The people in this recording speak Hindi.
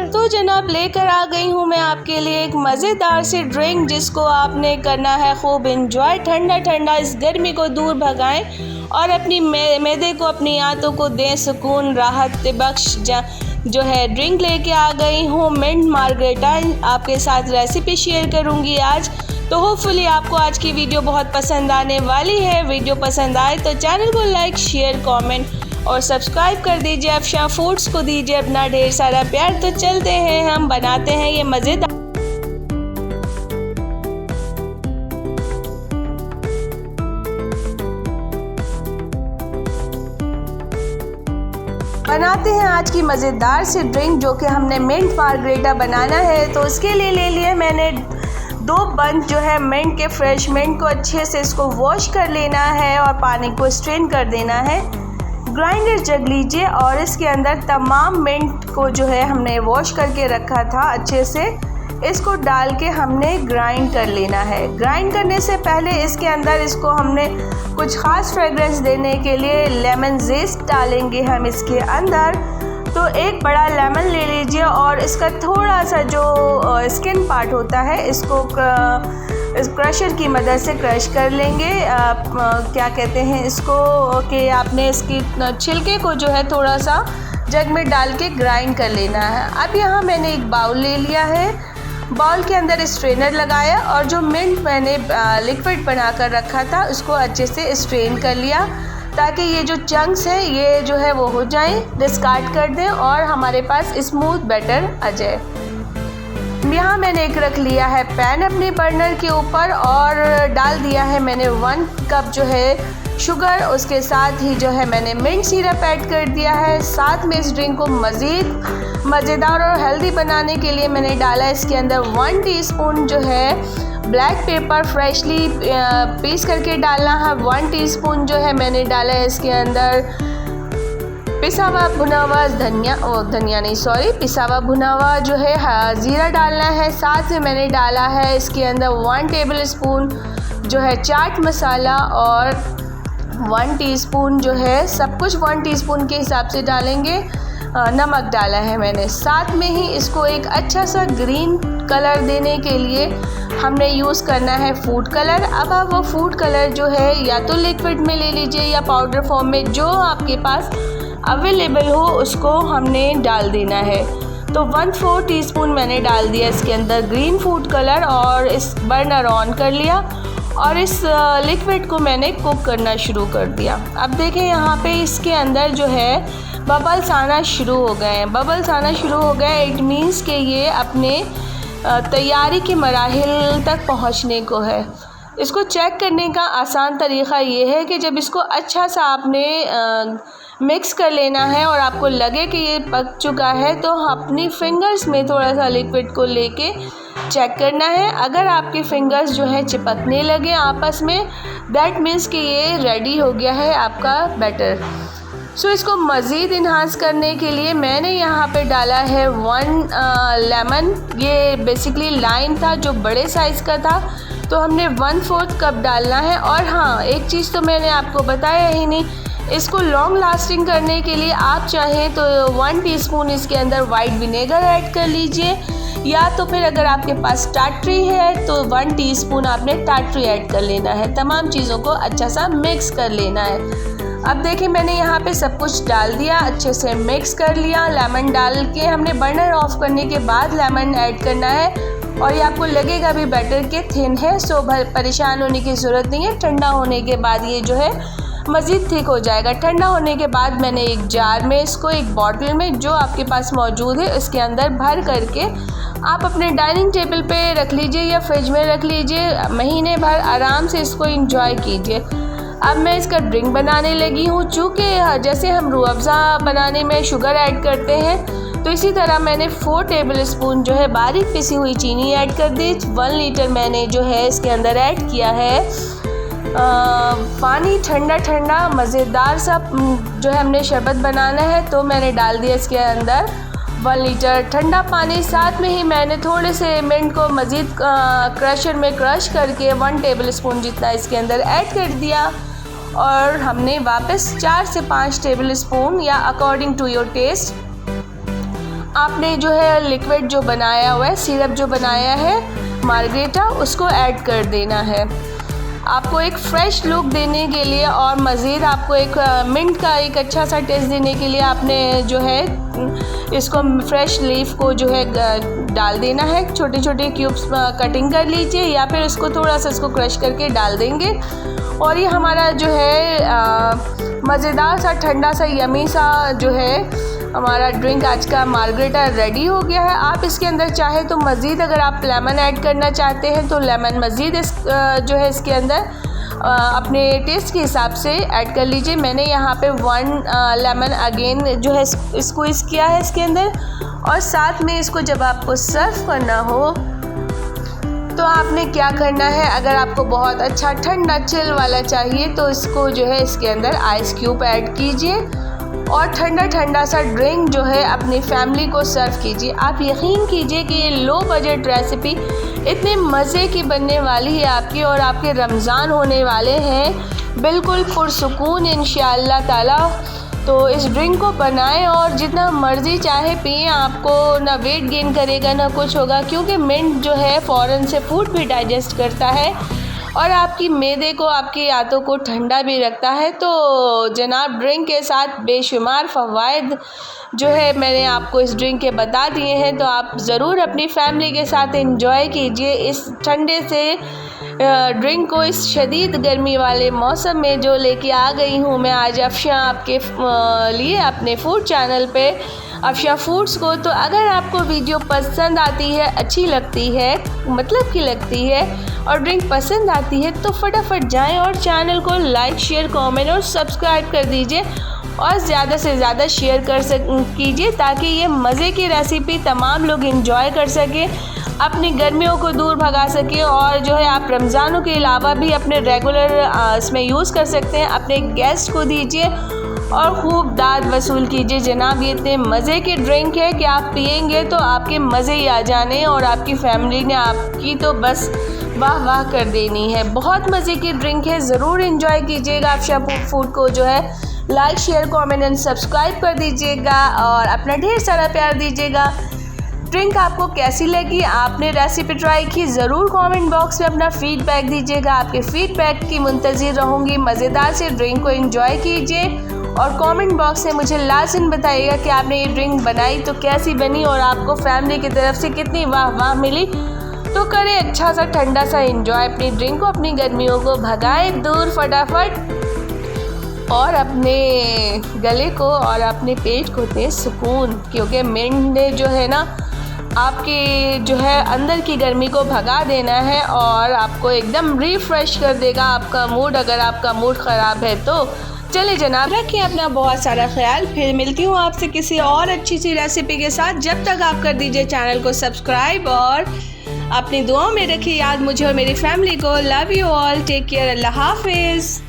तो जनाब लेकर आ गई हूँ मैं आपके लिए एक मज़ेदार सी ड्रिंक, जिसको आपने करना है खूब इंजॉय। ठंडा ठंडा इस गर्मी को दूर भगाएं और अपनी मैदे को, अपनी आंतों को दें सुकून, राहत बख्श जो है ड्रिंक लेके आ गई हूँ मिंट मार्गरेटा। आपके साथ रेसिपी शेयर करूँगी आज, तो होपफुली आपको आज की वीडियो बहुत पसंद आने वाली है। वीडियो पसंद आए तो चैनल को लाइक, शेयर, कमेंट और सब्सक्राइब कर दीजिए। अफशा फूड्स को दीजिए अपना ढेर सारा प्यार। तो चलते हैं, हम बनाते हैं ये मज़ेदार आज की मज़ेदार सी ड्रिंक, जो कि हमने मिंट मार्गरेटा बनाना है। तो उसके लिए ले लिए मैंने 2 बंच जो है मिंट के, फ्रेश मिंट को अच्छे से इसको वॉश कर लेना है और पानी को स्ट्रेन कर देना है। ग्राइंडर जग लीजिए और इसके अंदर तमाम मिंट को जो है हमने वॉश करके रखा था अच्छे से, इसको डाल के हमने ग्राइंड कर लेना है। ग्राइंड करने से पहले इसके अंदर इसको हमने कुछ ख़ास फ्रेगरेंस देने के लिए लेमन ज़ेस्ट डालेंगे हम इसके अंदर। तो एक बड़ा लेमन ले लीजिए और इसका थोड़ा सा जो स्किन पार्ट होता है, इसको इस क्रशर की मदद से क्रश कर लेंगे। क्या कहते हैं इसको, कि आपने इसकी छिलके को जो है थोड़ा सा जग में डाल के ग्राइंड कर लेना है। अब यहाँ मैंने एक बाउल ले लिया है, बाउल के अंदर स्ट्रेनर लगाया और जो मिंट मैंने लिक्विड बना कर रखा था उसको अच्छे से स्ट्रेन कर लिया, ताकि ये जो चंक्स हैं ये जो है वो हो जाएं, डिस्कार्ड कर दें और हमारे पास स्मूथ बैटर आ जाए। यहाँ मैंने एक रख लिया है पैन अपने बर्नर के ऊपर और डाल दिया है मैंने 1 कप जो है शुगर। उसके साथ ही जो है मैंने मिंट सिरप ऐड कर दिया है। साथ में इस ड्रिंक को मज़ीद मज़ेदार और हेल्दी बनाने के लिए मैंने डाला इसके अंदर 1 टीस्पून जो है ब्लैक पेपर, फ्रेशली पीस करके डालना है। 1 टीस्पून जो है मैंने डाला है इसके अंदर पिसा हुआ भुना हुआ पिसा हुआ भुना हुआ जो है ज़ीरा डालना है। साथ में मैंने डाला है इसके अंदर 1 टेबल स्पून जो है चाट मसाला और 1 टीस्पून जो है, सब कुछ 1 टीस्पून के हिसाब से डालेंगे, नमक डाला है मैंने। साथ में ही इसको एक अच्छा सा ग्रीन कलर देने के लिए हमने यूज़ करना है फूड कलर। अब आप वो फूड कलर जो है या तो लिक्विड में ले लीजिए या पाउडर फॉर्म में, जो आपके पास अवेलेबल हो उसको हमने डाल देना है। तो 1/4 टीस्पून मैंने डाल दिया इसके अंदर ग्रीन फूड कलर और इस बर्नर ऑन कर लिया और इस लिक्विड को मैंने कुक करना शुरू कर दिया। अब देखें यहाँ पे इसके अंदर जो है बबल्स आना शुरू हो गए हैं। बबल्स आना शुरू हो गए, इट मीन्स कि ये अपने तैयारी के मराहिल तक पहुँचने को है। इसको चेक करने का आसान तरीक़ा ये है कि जब इसको अच्छा सा आपने मिक्स कर लेना है और आपको लगे कि ये पक चुका है, तो अपनी फिंगर्स में थोड़ा सा लिक्विड को लेके चेक करना है। अगर आपके फिंगर्स जो है चिपकने लगे आपस में, दैट मीन्स कि ये रेडी हो गया है आपका बैटर। सो इसको मज़ीद इन्हांस करने के लिए मैंने यहाँ पे डाला है 1 लेमन। ये बेसिकली लाइम था जो बड़े साइज़ का था, तो हमने 1/4 कप डालना है। और हाँ, एक चीज़ तो मैंने आपको बताया ही नहीं, इसको लॉन्ग लास्टिंग करने के लिए आप चाहें तो 1 टीस्पून इसके अंदर वाइट विनेगर ऐड कर लीजिए, या तो फिर अगर आपके पास टाटरी है तो 1 टीस्पून आपने टाटरी ऐड कर लेना है। तमाम चीज़ों को अच्छा सा मिक्स कर लेना है। अब देखिए मैंने यहाँ पे सब कुछ डाल दिया, अच्छे से मिक्स कर लिया। लेमन डाल के हमने बर्नर ऑफ करने के बाद लेमन ऐड करना है और ये आपको लगेगा भी बैटर के थिन है, सो परेशान होने की ज़रूरत नहीं है। ठंडा होने के बाद ये जो है मज़ीद थिक हो जाएगा। ठंडा होने के बाद मैंने एक जार में इसको, एक बॉटल में जो आपके पास मौजूद है इसके अंदर भर करके आप अपने डाइनिंग टेबल पे रख लीजिए या फ्रिज में रख लीजिए। महीने भर आराम से इसको एंजॉय कीजिए। अब मैं इसका ड्रिंक बनाने लगी हूँ। चूँकि जैसे हम रूह अफ़ज़ा बनाने में शुगर ऐड करते हैं, तो इसी तरह मैंने 4 टेबल स्पून जो है बारीक पिसी हुई चीनी ऐड कर दी। 1 लीटर मैंने जो है इसके अंदर ऐड किया है पानी, ठंडा ठंडा मज़ेदार सा जो है हमने शरबत बनाना है, तो मैंने डाल दिया इसके अंदर 1 लीटर ठंडा पानी। साथ में ही मैंने थोड़े से मिंट को मज़ीद क्रशर में क्रश करके 1 टेबल स्पून जितना इसके अंदर ऐड कर दिया और हमने वापस 4 से 5 टेबल स्पून या अकॉर्डिंग टू योर टेस्ट आपने जो है लिक्विड जो बनाया हुआ है, सिरप जो बनाया है मार्गरेटा, उसको ऐड कर देना है। आपको एक फ़्रेश लुक देने के लिए और मज़ीद आपको एक मिंट का एक अच्छा सा टेस्ट देने के लिए आपने जो है इसको फ्रेश लीफ को जो है डाल देना है। छोटे छोटे क्यूब्स कटिंग कर लीजिए या फिर इसको थोड़ा सा इसको क्रश करके डाल देंगे और ये हमारा जो है मज़ेदार सा ठंडा सा यमी सा जो है हमारा ड्रिंक आज का मार्गरेटा रेडी हो गया है। आप इसके अंदर चाहे तो मज़ीद अगर आप लेमन ऐड करना चाहते हैं तो लेमन मज़ीद जो है इसके अंदर अपने टेस्ट के हिसाब से ऐड कर लीजिए। मैंने यहाँ पे 1 लेमन अगेन जो है स्क्वीज़ किया है इसके अंदर। और साथ में इसको जब आपको सर्व करना हो तो आपने क्या करना है, अगर आपको बहुत अच्छा ठंडा चिल वाला चाहिए तो इसको जो है इसके अंदर आइस क्यूब ऐड कीजिए और ठंडा ठंडा सा ड्रिंक जो है अपनी फैमिली को सर्व कीजिए। आप यकीन कीजिए कि ये लो बजट रेसिपी इतने मज़े की बनने वाली है आपकी, और आपके रमज़ान होने वाले हैं बिल्कुल पुरसुकून इंशाअल्लाह ताला। तो इस ड्रिंक को बनाएं और जितना मर्ज़ी चाहे पिए, आपको ना वेट गेन करेगा ना कुछ होगा, क्योंकि मिंट जो है फ़ौरन से फूड भी डाइजेस्ट करता है और आपकी मैदे को, आपकी आंतों को ठंडा भी रखता है। तो जनाब ड्रिंक के साथ बेशुमार फ़वाइद जो है मैंने आपको इस ड्रिंक के बता दिए हैं, तो आप ज़रूर अपनी फैमिली के साथ एंजॉय कीजिए इस ठंडे से ड्रिंक को। इस शदीद गर्मी वाले मौसम में जो लेके आ गई हूँ मैं आज अफशा आपके लिए अपने फूड चैनल पे अफशा फूड्स को। तो अगर आपको वीडियो पसंद आती है, अच्छी लगती है, मतलब की लगती है और ड्रिंक पसंद आती है तो फटाफट जाएं और चैनल को लाइक, शेयर, कमेंट और सब्सक्राइब कर दीजिए और ज़्यादा से ज़्यादा शेयर कीजिए ताकि ये मज़े की रेसिपी तमाम लोग एंजॉय कर सकें, अपनी गर्मियों को दूर भगा सकें और जो है आप रमज़ानों के अलावा भी अपने रेगुलर इसमें यूज़ कर सकते हैं। अपने गेस्ट को दीजिए और खूब दाद वसूल कीजिए। जनाब ये इतने मज़े की ड्रिंक है कि आप पिएंगे तो आपके मज़े ही आ जाने और आपकी फैमिली ने आपकी तो बस वाह वाह कर देनी है। बहुत मज़े की ड्रिंक है, ज़रूर एंजॉय कीजिएगा। अफशा फूड को जो है like, share, comment and subscribe कर दीजिएगा और अपना ढेर सारा प्यार दीजिएगा। ड्रिंक आपको कैसी लगी, आपने रेसिपी ट्राई की, ज़रूर कमेंट बॉक्स में अपना फ़ीडबैक दीजिएगा। आपके फ़ीडबैक की मुंतज़िर रहूँगी। मज़ेदार से ड्रिंक को एंजॉय कीजिए और कमेंट बॉक्स में मुझे लाज़िम बताइएगा कि आपने ये ड्रिंक बनाई तो कैसी बनी और आपको फैमिली की तरफ से कितनी वाह वाह मिली। तो करें अच्छा सा ठंडा सा एंजॉय अपनी ड्रिंक को, अपनी गर्मियों को भगाए दूर फटाफट और अपने गले को और अपने पेट को दे सुकून, क्योंकि मिंट ने जो है ना आपकी जो है अंदर की गर्मी को भगा देना है और आपको एकदम रिफ़्रेश कर देगा आपका मूड, अगर आपका मूड ख़राब है तो। चले जनाब, रखिए अपना बहुत सारा ख्याल। फिर मिलती हूँ आपसे किसी और अच्छी सी रेसिपी के साथ। जब तक आप कर दीजिए चैनल को सब्सक्राइब और अपनी दुआओं में रखिए याद मुझे और मेरी फैमिली को। Love you all, take care, Allah हाफिज़।